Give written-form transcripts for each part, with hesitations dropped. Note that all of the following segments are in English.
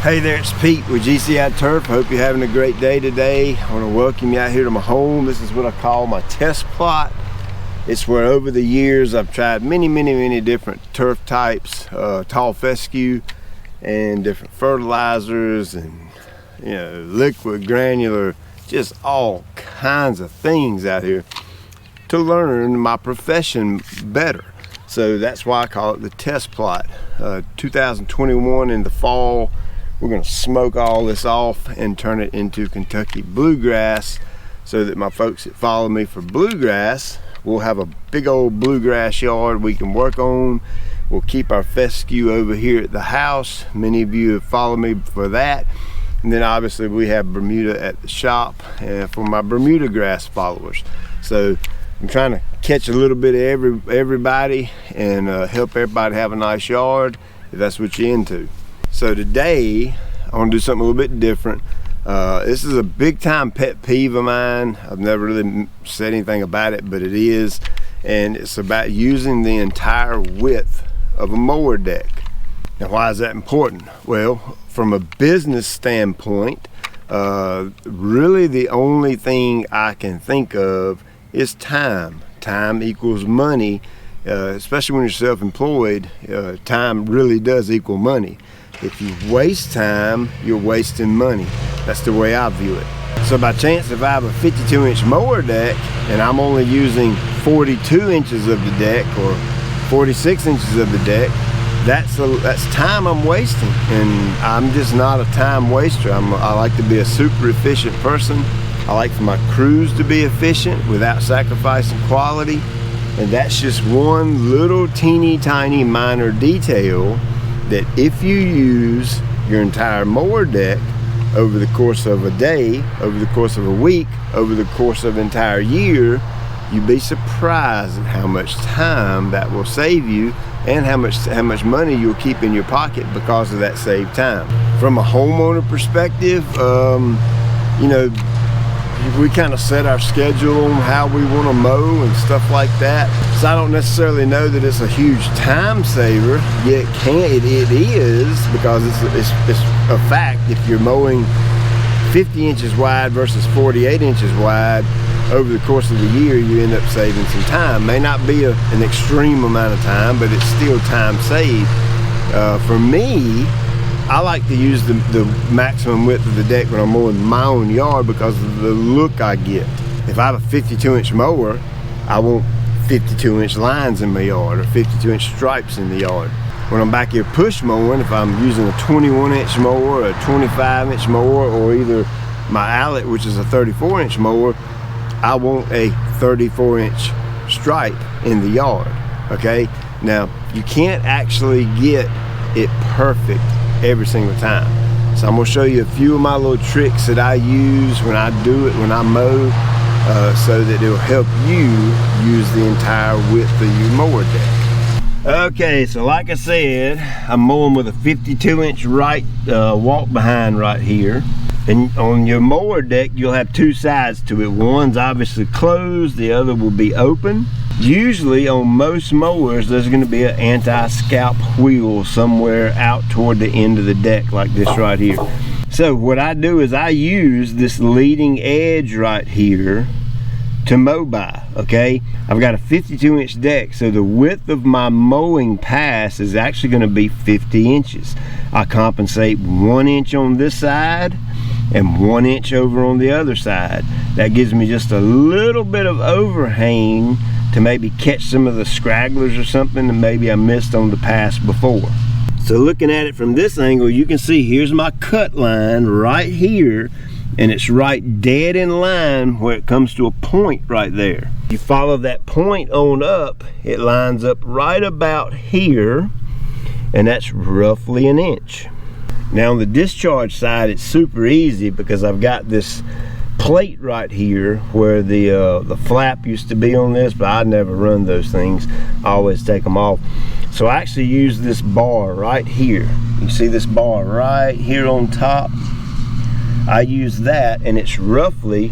Hey there, it's Pete with GCI Turf. Hope you're having a great day today. I want to welcome you out here to my home. This is what I call my test plot. It's where over the years I've tried many different turf types, tall fescue, and different fertilizers, and liquid, granular, just all kinds of things out here to learn my profession better. So that's why I call it the test plot. 2021 in the fall, we're going to smoke all this off and turn it into Kentucky bluegrass so that my folks that follow me for bluegrass will have a big old bluegrass yard we can work on. We'll keep our fescue over here at the house. Many of you have followed me for that. And then obviously we have Bermuda at the shop for my Bermuda grass followers. So I'm trying to catch a little bit of everybody and help everybody have a nice yard if that's what you're into. So today I want to do something a little bit different. This is a big time pet peeve of mine. I've never really said anything about it, but it is, and it's about using the entire width of a mower deck. Now, why is that important? Well, from a business standpoint, really the only thing I can think of is time. Time equals money, especially when you're self-employed. Time really does equal money. If you waste time, you're wasting money. That's the way I view it. So by chance, if I have a 52-inch mower deck and I'm only using 42 inches of the deck or 46 inches of the deck, that's time I'm wasting, and I'm just not a time waster. I like to be a super efficient person. I like for my crews to be efficient without sacrificing quality, and that's just one little teeny tiny minor detail that if you use your entire mower deck over the course of a day, over the course of a week, over the course of an entire year, you'd be surprised at how much time that will save you and how much money you'll keep in your pocket because of that saved time. From a homeowner perspective, we kind of set our schedule on how we want to mow and stuff like that. So I don't necessarily know that it's a huge time saver, yet it is, because it's a fact. If you're mowing 50 inches wide versus 48 inches wide over the course of the year, you end up saving some time. May not be an extreme amount of time, but it's still time saved. For me, I like to use the maximum width of the deck when I'm mowing my own yard because of the look I get. If I have a 52-inch mower, I want 52-inch lines in my yard or 52-inch stripes in the yard. When I'm back here push mowing, if I'm using a 21-inch mower, a 25-inch mower, or either my Allet, which is a 34-inch mower, I want a 34-inch stripe in the yard, okay? Now, you can't actually get it perfect every single time. So I'm gonna show you a few of my little tricks that I use when I do it, when I mow, so that it'll help you use the entire width of your mower deck. Okay, so like I said, I'm mowing with a 52-inch right walk behind right here. And on your mower deck, you'll have two sides to it. One's obviously closed, the other will be open. Usually on most mowers, there's going to be an anti-scalp wheel somewhere out toward the end of the deck, like this right here. So what I do is I use this leading edge right here to mow by, okay? I've got a 52-inch deck, so the width of my mowing pass is actually going to be 50 inches. I compensate 1 inch on this side and 1 inch over on the other side. That gives me just a little bit of overhang to maybe catch some of the scragglers or something that maybe I missed on the pass before. So looking at it from this angle, you can see here's my cut line right here, and it's right dead in line where it comes to a point right there. You follow that point on up, it lines up right about here, and that's roughly 1 inch. Now on the discharge side, it's super easy because I've got this plate right here where the flap used to be on this, but I never run those things. I always take them off. So I actually use this bar right here. You see this bar right here on top? I use that, and it's roughly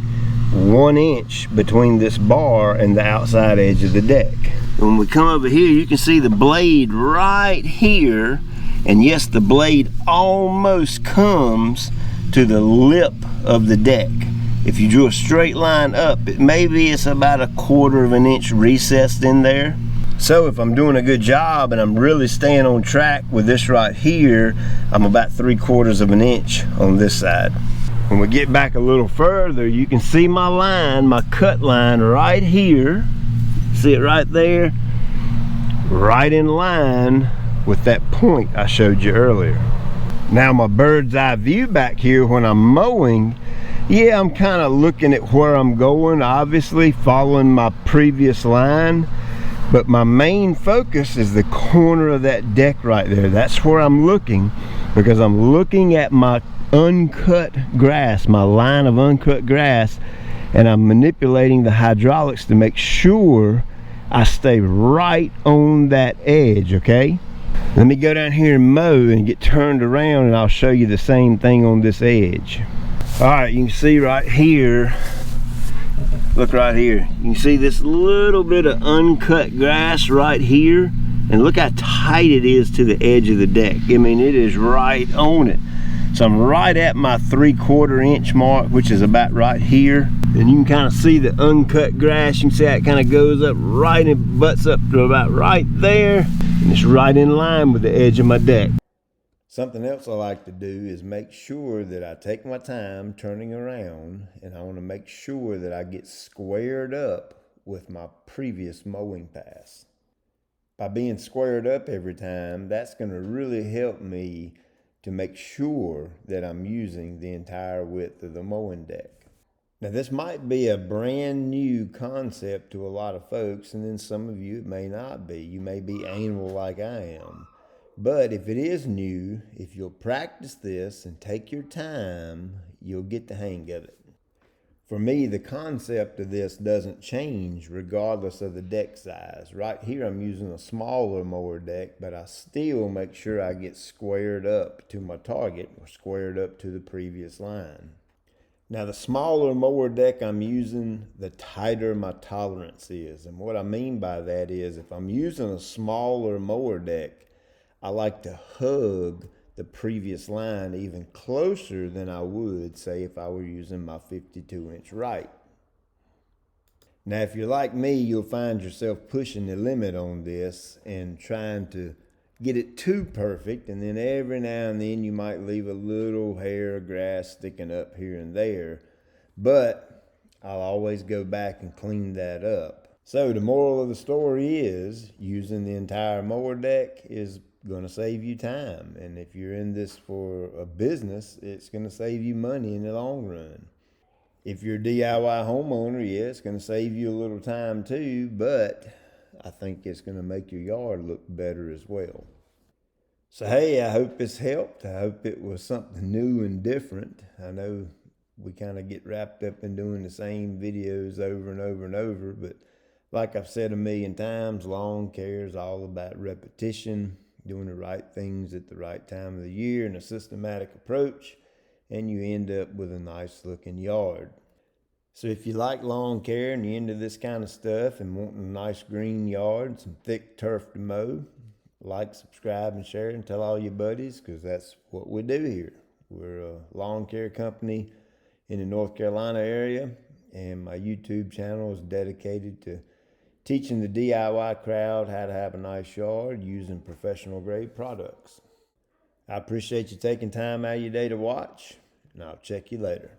1 inch between this bar and the outside edge of the deck. When we come over here, you can see the blade right here, And yes, the blade almost comes to the lip of the deck. If you drew a straight line up, maybe it's about 1/4 of an inch recessed in there. So if I'm doing a good job and I'm really staying on track with this right here, I'm about 3/4 of an inch on this side. When we get back a little further, you can see my line, my cut line right here. See it right there? Right in line with that point I showed you earlier. Now my bird's eye view back here when I'm mowing, yeah, I'm kind of looking at where I'm going, obviously following my previous line. But my main focus is the corner of that deck right there. That's where I'm looking, because I'm looking at my uncut grass, my line of uncut grass, and I'm manipulating the hydraulics to make sure I stay right on that edge, okay? Let me go down here and mow and get turned around, and I'll show you the same thing on this edge. All right, you can see right here, look right here. You can see this little bit of uncut grass right here, and look how tight it is to the edge of the deck. I mean, it is right on it. So I'm right at my 3/4 inch mark, which is about right here. And you can kind of see the uncut grass. You can see how it kind of goes up right and butts up to about right there. And it's right in line with the edge of my deck. Something else I like to do is make sure that I take my time turning around, and I want to make sure that I get squared up with my previous mowing pass. By being squared up every time, that's going to really help me to make sure that I'm using the entire width of the mowing deck. Now this might be a brand new concept to a lot of folks, and then some of you it may not be. You may be anal like I am. But if it is new, if you'll practice this and take your time, you'll get the hang of it. For me, the concept of this doesn't change regardless of the deck size. Right here, I'm using a smaller mower deck, but I still make sure I get squared up to my target or squared up to the previous line. Now, the smaller mower deck I'm using, the tighter my tolerance is. And what I mean by that is if I'm using a smaller mower deck, I like to hug the previous line even closer than I would, say, if I were using my 52-inch right. Now, if you're like me, you'll find yourself pushing the limit on this and trying to get it too perfect, and then every now and then you might leave a little hair of grass sticking up here and there, but I'll always go back and clean that up. So the moral of the story is using the entire mower deck is going to save you time, and if you're in this for a business, it's going to save you money in the long run. If you're a DIY homeowner, yeah, it's going to save you a little time too, but I think it's going to make your yard look better as well. So hey, I hope this helped. I hope it was something new and different. I know we kind of get wrapped up in doing the same videos over and over and over, but like I've said a million times, lawn care is all about repetition, doing the right things at the right time of the year and a systematic approach, and you end up with a nice looking yard. So if you like lawn care and you're into this kind of stuff and wanting a nice green yard, some thick turf to mow, like, subscribe, and share, and tell all your buddies, because that's what we do here. We're a lawn care company in the North Carolina area, and my YouTube channel is dedicated to teaching the DIY crowd how to have a nice yard using professional grade products. I appreciate you taking time out of your day to watch, and I'll check you later.